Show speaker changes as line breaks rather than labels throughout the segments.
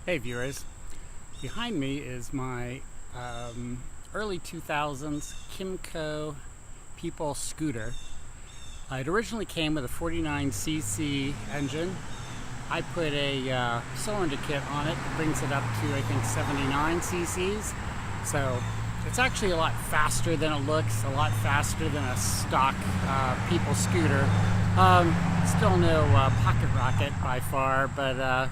Hey viewers, behind me is my early 2000s Kymco People scooter. It originally came with a 49cc engine. I put a cylinder kit on it that brings it up to I think 79 cc's. So it's actually a lot faster than it looks, a lot faster than a stock People scooter. Still no pocket rocket by far, but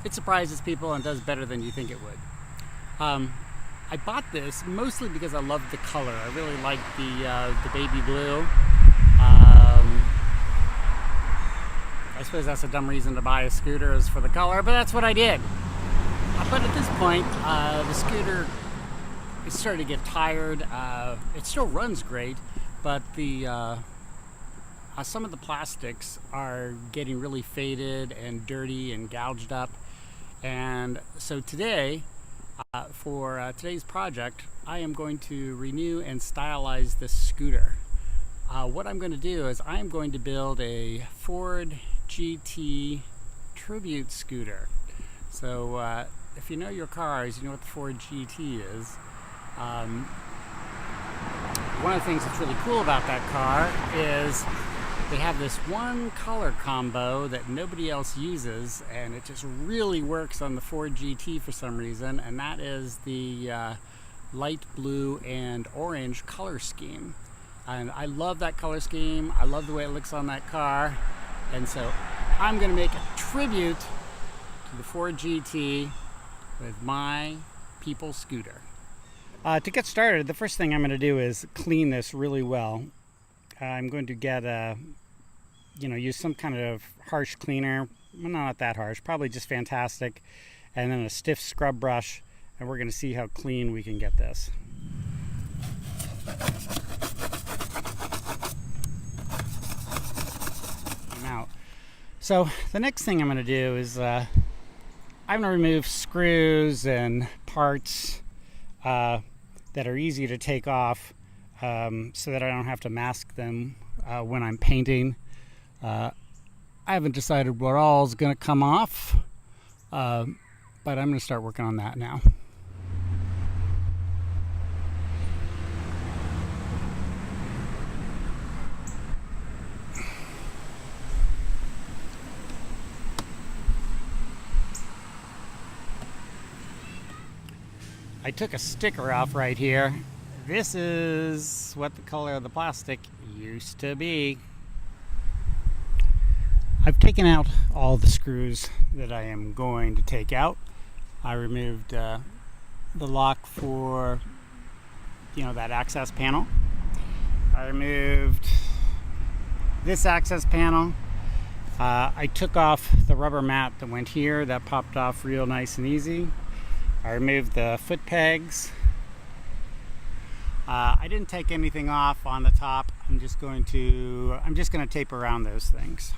it surprises people and does better than you think it would. I bought this mostly because I loved the color. I really liked the baby blue. I suppose that's a dumb reason to buy a scooter, is for the color, but that's what I did. But at this point, the scooter is starting to get tired. It still runs great, but some of the plastics are getting really faded and dirty and gouged up. And so today, for today's project, I am going to renew and stylize this scooter. What I'm going to do is I'm going to build a Ford GT Tribute Scooter. So if you know your cars, you know what the Ford GT is. One of the things that's really cool about that car is they have this one color combo that nobody else uses, and it just really works on the Ford GT for some reason, and that is the light blue and orange color scheme. And I love that color scheme. I love the way it looks on that car, and so I'm going to make a tribute to the Ford GT with my People scooter. To get started, the first thing I'm going to do is clean this really well. I'm going to get use some kind of harsh cleaner. Well, not that harsh, probably just fantastic. And then a stiff scrub brush, and we're going to see how clean we can get this. Out. So the next thing I'm going to do is I'm going to remove screws and parts that are easy to take off so that I don't have to mask them when I'm painting. I haven't decided what all is going to come off, but I'm going to start working on that now. I took a sticker off right here. This is what the color of the plastic used to be. I've taken out all the screws that I am going to take out. I removed the lock for that access panel. I removed this access panel. I took off the rubber mat that went here. That popped off real nice and easy. I removed the foot pegs. I didn't take anything off on the top. I'm just going to tape around those things.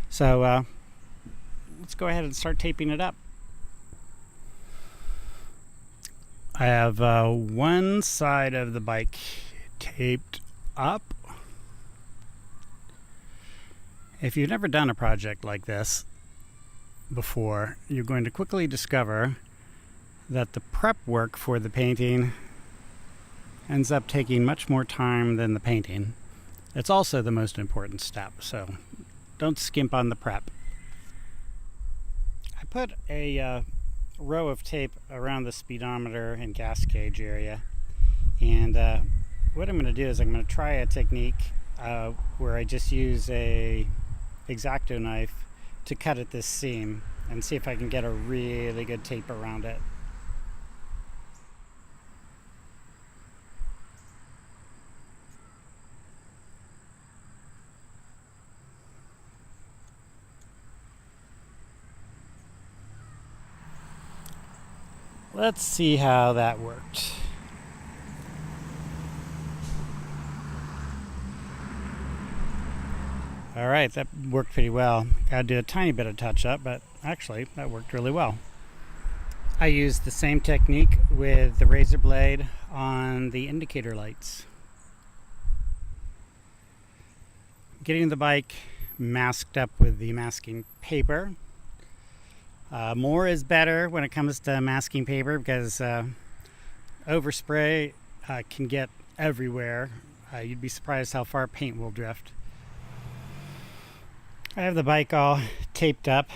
So let's go ahead and start taping it up. I have one side of the bike taped up. If you've never done a project like this before, you're going to quickly discover that the prep work for the painting ends up taking much more time than the painting. It's also the most important step, so don't skimp on the prep. I put a row of tape around the speedometer and gas gauge area, and what I'm going to do is I'm going to try a technique where I just use a X-Acto knife to cut at this seam and see if I can get a really good tape around it. Let's see how that worked. All right, that worked pretty well. Got to do a tiny bit of touch up, but actually that worked really well. I used the same technique with the razor blade on the indicator lights. Getting the bike masked up with the masking paper. More is better when it comes to masking paper because overspray can get everywhere. You'd be surprised how far paint will drift. I have the bike all taped up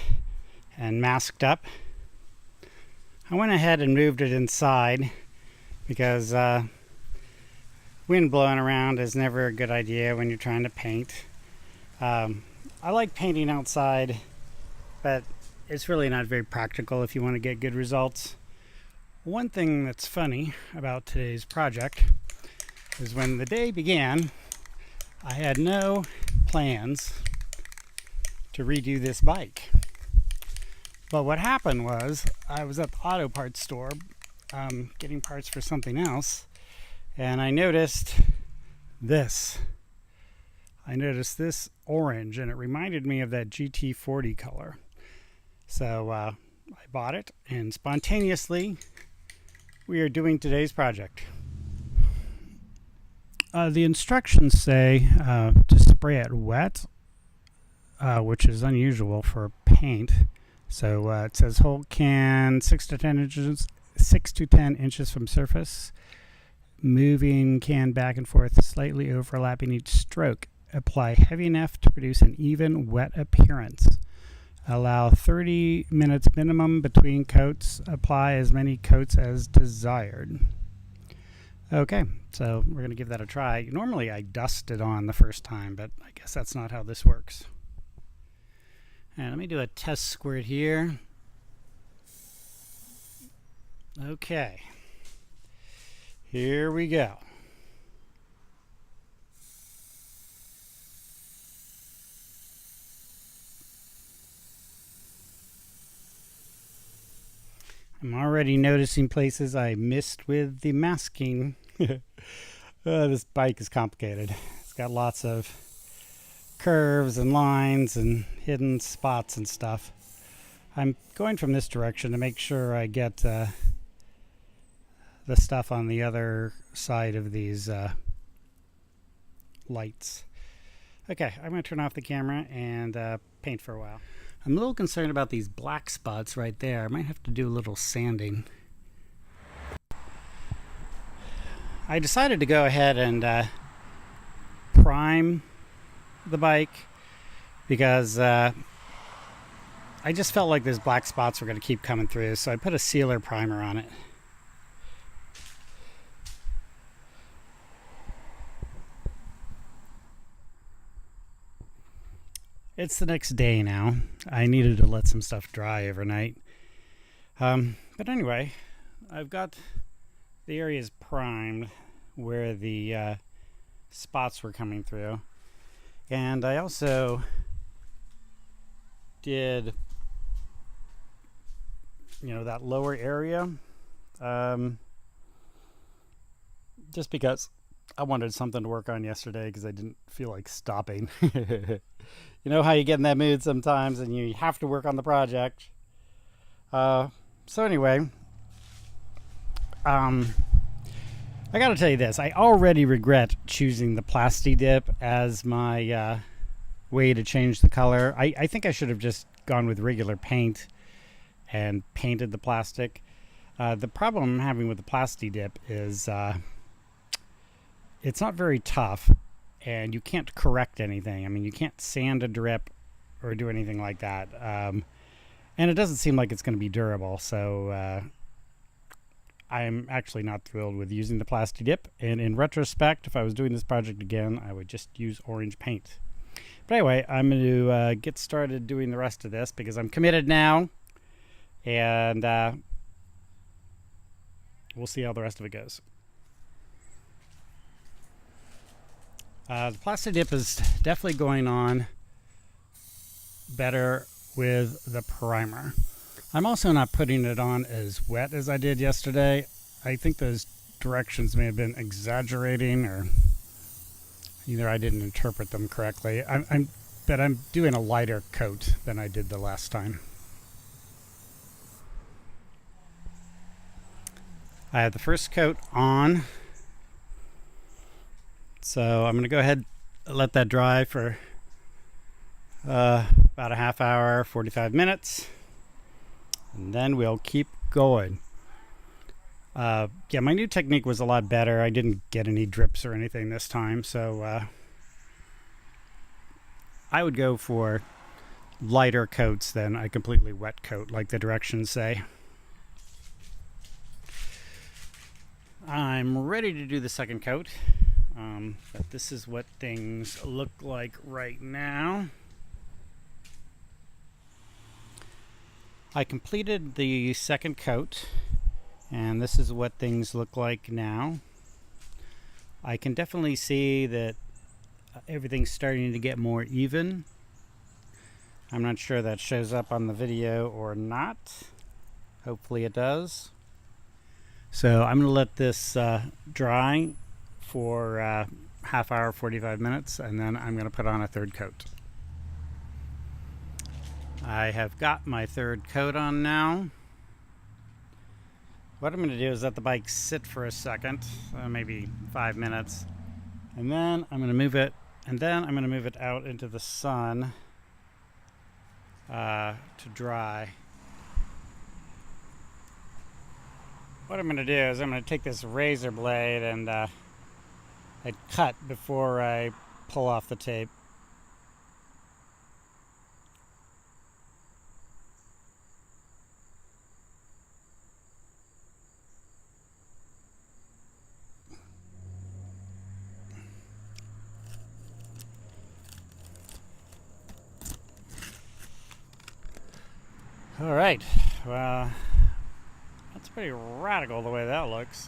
and masked up. I went ahead and moved it inside because wind blowing around is never a good idea when you're trying to paint. I like painting outside, but it's really not very practical if you want to get good results. One thing that's funny about today's project is when the day began, I had no plans to redo this bike. But what happened was I was at the auto parts store getting parts for something else, and I noticed this. I noticed this orange, and it reminded me of that GT40 color. So I bought it, and spontaneously we are doing today's project. The instructions say to spray it wet, which is unusual for paint. So it says hold can 6 to 10 inches from surface, moving can back and forth, slightly overlapping each stroke. Apply heavy enough to produce an even wet appearance. Allow 30 minutes minimum between coats. Apply as many coats as desired. Okay, so we're going to give that a try. Normally I dust it on the first time, but I guess that's not how this works. And let me do a test squirt here. Okay, here we go. I'm already noticing places I missed with the masking. This bike is complicated. It's got lots of curves and lines and hidden spots and stuff. I'm going from this direction to make sure I get the stuff on the other side of these lights. Okay, I'm going to turn off the camera and paint for a while. I'm a little concerned about these black spots right there. I might have to do a little sanding. I decided to go ahead and prime the bike because I just felt like those black spots were going to keep coming through, so I put a sealer primer on it. It's the next day now. I needed to let some stuff dry overnight. But anyway, I've got the areas primed where the spots were coming through. And I also did, that lower area. Just because I wanted something to work on yesterday because I didn't feel like stopping. You know how you get in that mood sometimes and you have to work on the project. So anyway, I gotta tell you this. I already regret choosing the Plasti Dip as my way to change the color. I think I should have just gone with regular paint and painted the plastic. The problem I'm having with the Plasti Dip is it's not very tough. And you can't correct anything. I mean, you can't sand a drip or do anything like that. And it doesn't seem like it's going to be durable. So I'm actually not thrilled with using the Plasti Dip. And in retrospect, if I was doing this project again, I would just use orange paint. But anyway, I'm going to get started doing the rest of this because I'm committed now. And we'll see how the rest of it goes. The Plasti Dip is definitely going on better with the primer. I'm also not putting it on as wet as I did yesterday. I think those directions may have been exaggerating, or either I didn't interpret them correctly. But I'm doing a lighter coat than I did the last time. I have the first coat on. So I'm going to go ahead and let that dry for about a half hour, 45 minutes. and then we'll keep going. Yeah, my new technique was a lot better. I didn't get any drips or anything this time, so I would go for lighter coats than a completely wet coat like the directions say. I'm ready to do the second coat, but this is what things look like right now. I completed the second coat, and this is what things look like now. I can definitely see that everything's starting to get more even. I'm not sure that shows up on the video or not. Hopefully it does. So I'm going to let this dry for half hour, 45 minutes, and then I'm going to put on a third coat. I have got my third coat on now. What I'm going to do is let the bike sit for a second, maybe 5 minutes, and then I'm going to move it, out into the sun to dry. What I'm going to do is I'm going to take this razor blade and I'd cut before I pull off the tape. All right, well, that's pretty radical the way that looks.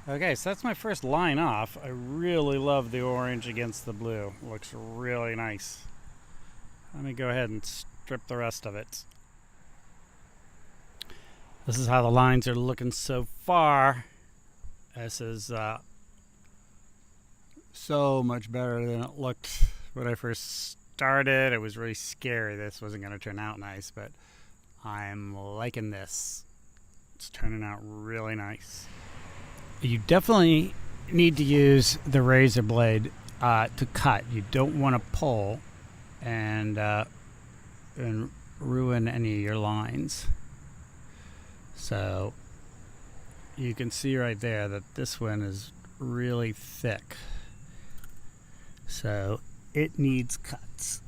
Okay, so that's my first line off. I really love the orange against the blue. Looks really nice. Let me go ahead and strip the rest of it. This is how the lines are looking so far. This is so much better than it looked when I first started. It was really scary this wasn't going to turn out nice, but I'm liking this. It's turning out really nice. You definitely need to use the razor blade to cut. You don't want to pull and ruin any of your lines. So you can see right there that this one is really thick. So it needs cuts.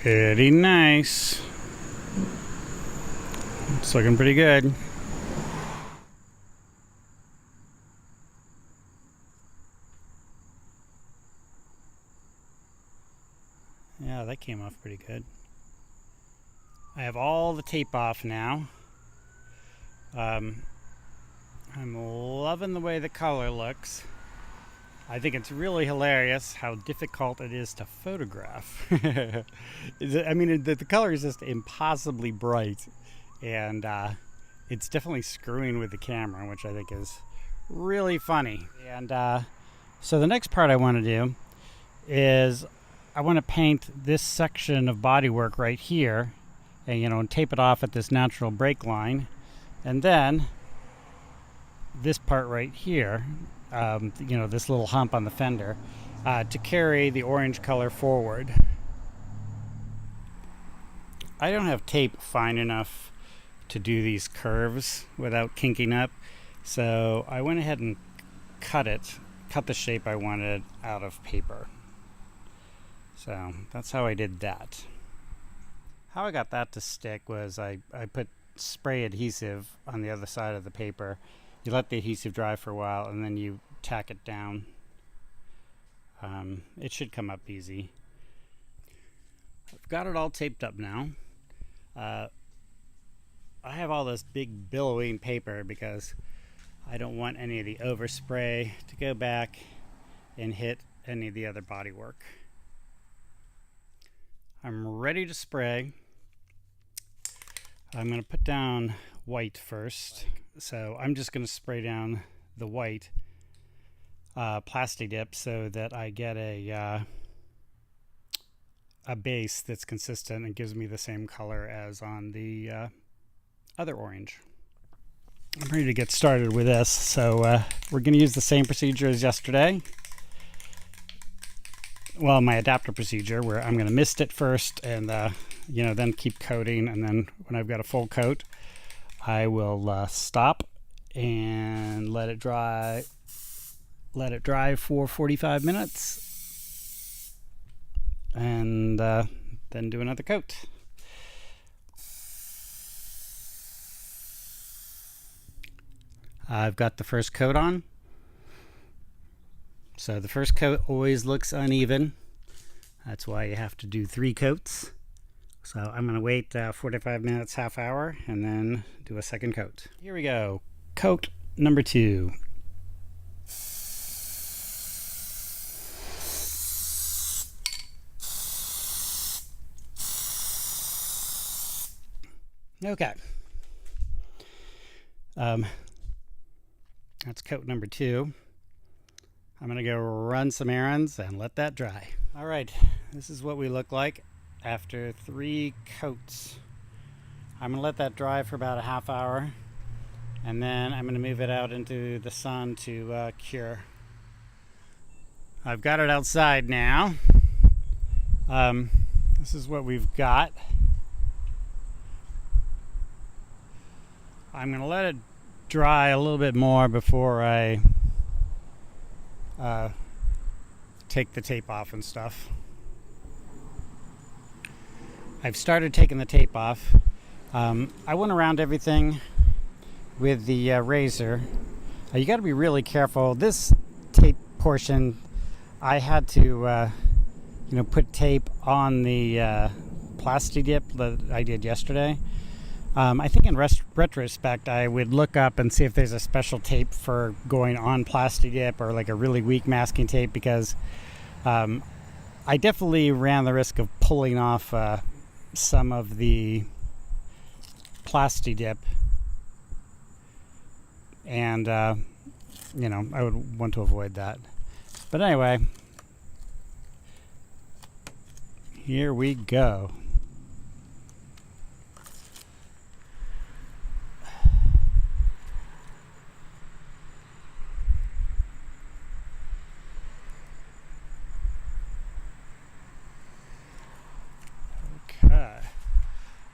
Pretty nice. It's looking pretty good. Yeah, that came off pretty good. I have all the tape off now. I'm loving the way the color looks. I think it's really hilarious how difficult it is to photograph. I mean, the color is just impossibly bright, and it's definitely screwing with the camera, which I think is really funny. And so the next part I want to do is I want to paint this section of bodywork right here, and tape it off at this natural break line, and then this part right here. This little hump on the fender to carry the orange color forward. I don't have tape fine enough to do these curves without kinking up, so I went ahead and cut the shape I wanted out of paper. So that's how I did that. How I got that to stick was I put spray adhesive on the other side of the paper. You let the adhesive dry for a while, and then you tack it down. It should come up easy. I've got it all taped up now. I have all this big billowing paper because I don't want any of the overspray to go back and hit any of the other bodywork. I'm ready to spray. I'm going to put down white first. So I'm just going to spray down the white plastic dip so that I get a base that's consistent and gives me the same color as on the other orange. I'm ready to get started with this. So we're going to use the same procedure as yesterday. Well, my adapter procedure, where I'm going to mist it first and then keep coating, and then when I've got a full coat, I will stop and let it dry for 45 minutes, and then do another coat. I've got the first coat on. So the first coat always looks uneven. That's why you have to do 3 coats. So I'm going to wait 45 minutes, half hour, and then do a second coat. Here we go. Coat number 2. Okay. That's coat number 2. I'm going to go run some errands and let that dry. All right, this is what we look like after 3 coats. I'm going to let that dry for about a half hour, and then I'm going to move it out into the sun to cure. I've got it outside now. This is what we've got. I'm going to let it dry a little bit more before I take the tape off and stuff. I've started taking the tape off. I went around everything with the razor. You got to be really careful. This tape portion, I had to put tape on the plastic dip that I did yesterday. I think in retrospect, I would look up and see if there's a special tape for going on plastic dip, or like a really weak masking tape, because I definitely ran the risk of pulling off some of the plastic dip, and I would want to avoid that. But anyway, here we go.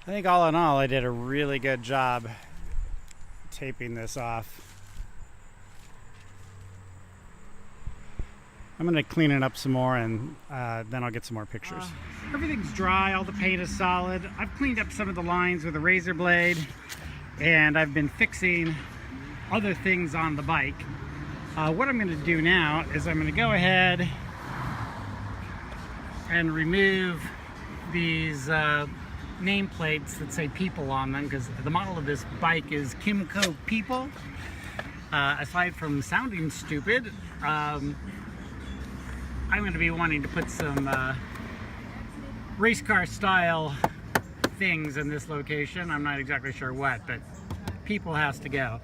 I think all in all, I did a really good job taping this off. I'm going to clean it up some more, and then I'll get some more pictures. Everything's dry, all the paint is solid. I've cleaned up some of the lines with a razor blade, and I've been fixing other things on the bike. What I'm going to do now is I'm going to go ahead and remove these nameplates that say People on them, because the model of this bike is Kymco People. Aside from sounding stupid, I'm going to be wanting to put some race car style things in this location. I'm not exactly sure what, but People has to go.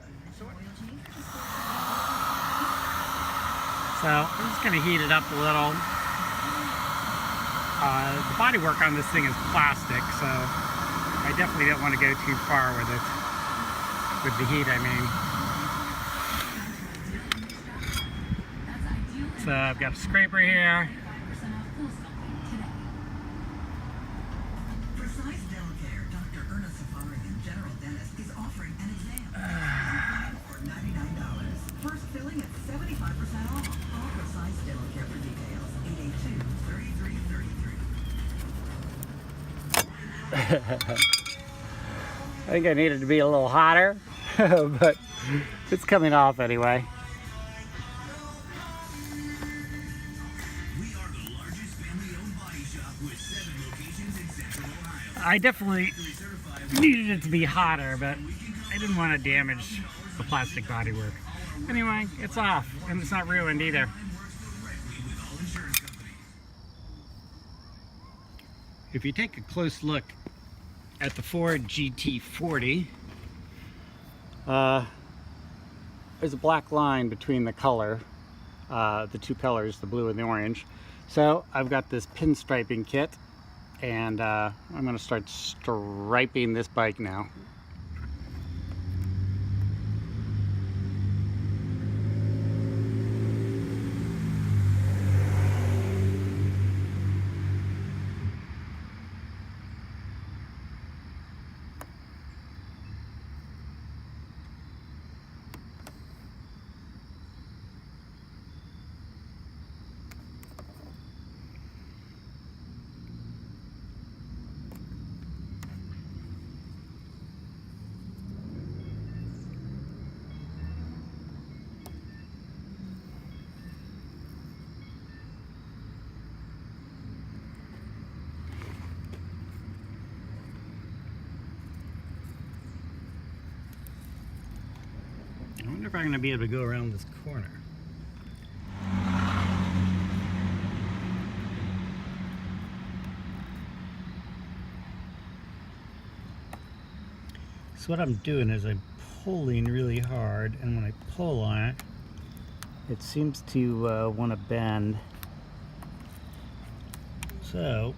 So I'm just going to heat it up a little. The bodywork on this thing is plastic, so I definitely don't want to go too far with it. With the heat, I mean. So I've got a scraper here.
First filling at 75% off. All Precise Dental Care for details. 882-3333.
I think I needed to be a little hotter, but it's coming off anyway.
We are the largest family-owned body shop with 7 locations in Central Ohio.
I definitely needed it to be hotter, but I didn't want to damage the plastic bodywork. Anyway, it's off, and it's not ruined either. If you take a close look at the Ford GT40, there's a black line between the color, the two colors, the blue and the orange. So I've got this pinstriping kit, and I'm going to start striping this bike now. I wonder if I'm going to be able to go around this corner. So what I'm doing is I'm pulling really hard, and when I pull on it, it seems to want to bend. So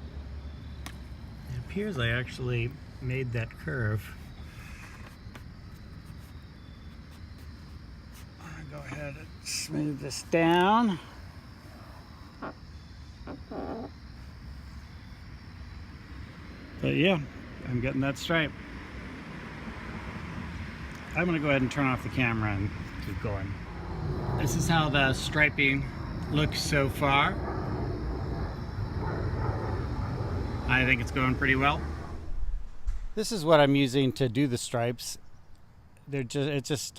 it appears I actually made that curve. Go ahead and smooth this down. But yeah, I'm getting that stripe. I'm going to go ahead and turn off the camera and keep going. This is how the striping looks so far. I think it's going pretty well. This is what I'm using to do the stripes. It's just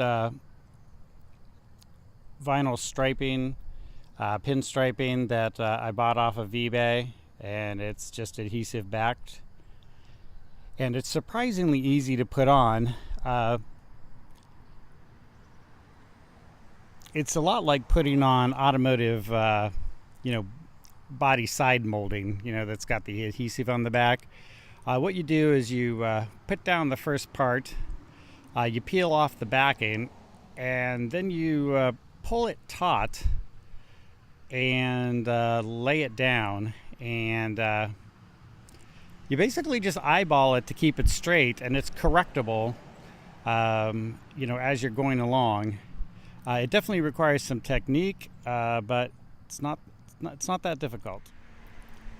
vinyl striping, pin striping that I bought off of eBay, and it's just adhesive backed, and it's surprisingly easy to put on. It's a lot like putting on automotive body side molding, that's got the adhesive on the back. What you do is you put down the first part, you peel off the backing, and then you pull it taut and lay it down, and you basically just eyeball it to keep it straight, and it's correctable as you're going along. It definitely requires some technique, but it's not that difficult.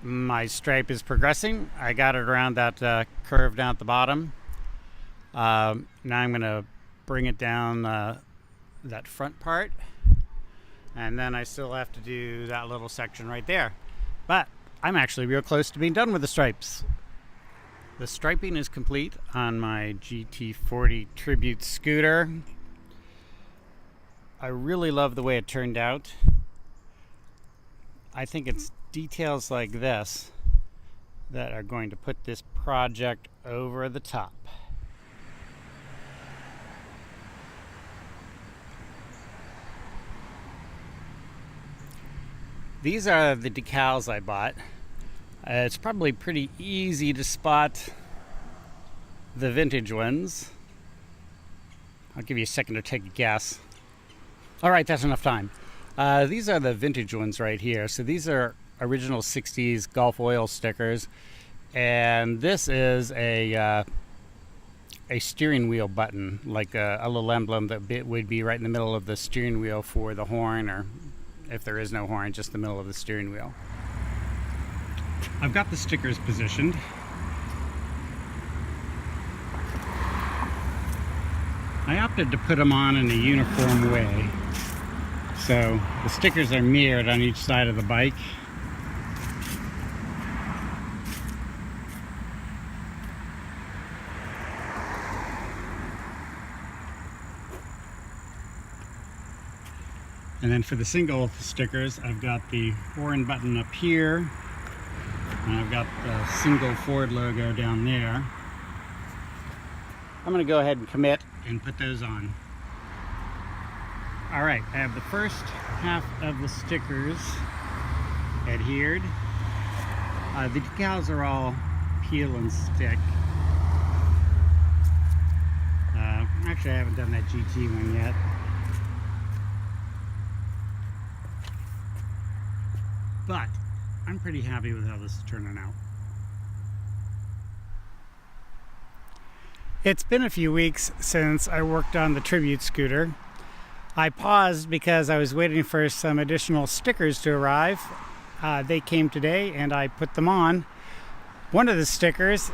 My stripe is progressing. I got it around that curve down at the bottom. Now I'm going to bring it down that front part, and then I still have to do that little section right there. But I'm actually real close to being done with the stripes. The striping is complete on my GT40 Tribute Scooter. I really love the way it turned out. I think it's details like this that are going to put this project over the top. These are the decals I bought. It's probably pretty easy to spot the vintage ones. I'll give you a second to take a guess. All right, that's enough time. These are the vintage ones right here. So these are original 60s Gulf oil stickers, and this is a steering wheel button, like a little emblem that would be right in the middle of the steering wheel for the horn, or if there is no horn, just the middle of the steering wheel. I've got the stickers positioned. I opted to put them on in a uniform way. So the stickers are mirrored on each side of the bike. And then for the single stickers, I've got the horn button up here, and I've got the single Ford logo down there. I'm going to go ahead and commit and put those on. All right, I have the first half of the stickers adhered. The decals are all peel and stick. Actually, I haven't done that GT one yet. But I'm pretty happy with how this is turning out. It's been a few weeks since I worked on the Tribute Scooter. I paused because I was waiting for some additional stickers to arrive. They came today and I put them on. One of the stickers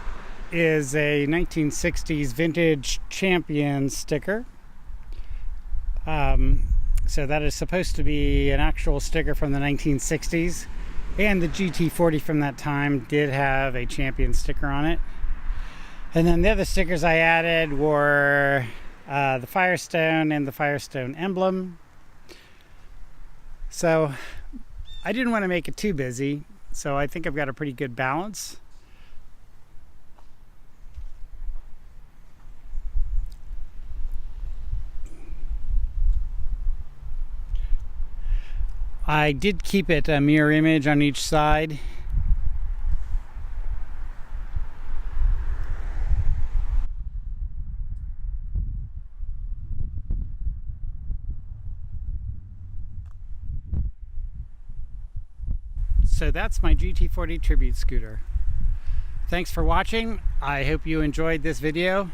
is a 1960s vintage Champion sticker. So that is supposed to be an actual sticker from the 1960s. And the GT40 from that time did have a Champion sticker on it. And then the other stickers I added were the Firestone and the Firestone emblem. So I didn't want to make it too busy, so I think I've got a pretty good balance. I did keep it a mirror image on each side. So that's my GT40 Tribute Scooter. Thanks for watching. I hope you enjoyed this video.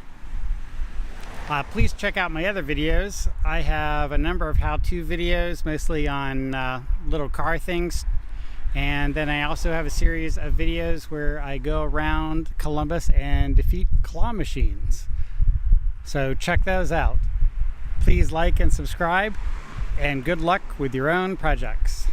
Please check out my other videos. I have a number of how-to videos, mostly on little car things. And then I also have a series of videos where I go around Columbus and defeat claw machines. So check those out. Please like and subscribe, and good luck with your own projects.